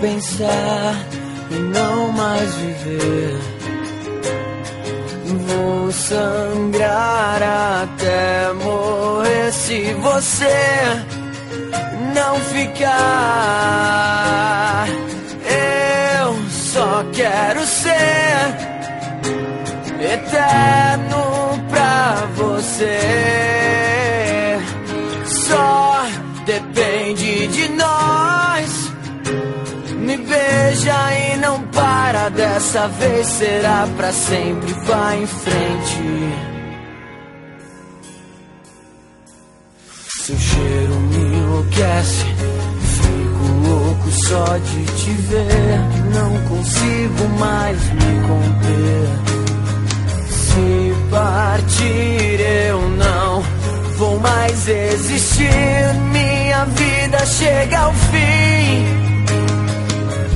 pensar em não mais viver. Vou sangrar até morrer se você não ficar. Eu só quero ser eterno pra você. Só depende de nós. Me beija e não para, dessa vez será pra sempre, vai em frente. Seu cheiro me enlouquece, fico louco só de te ver. Não consigo mais me conter. Se partir eu não vou mais existir. Minha vida chega ao fim.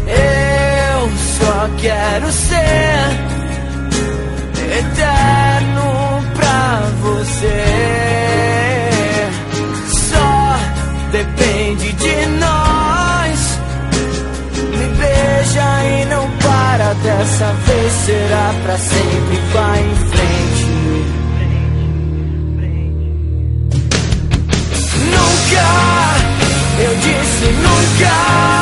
Eu só quero ser eterno pra você. Só depende de nós. Me beija e não para, dessa vez será pra sempre, vai em frente. Nunca, eu disse nunca.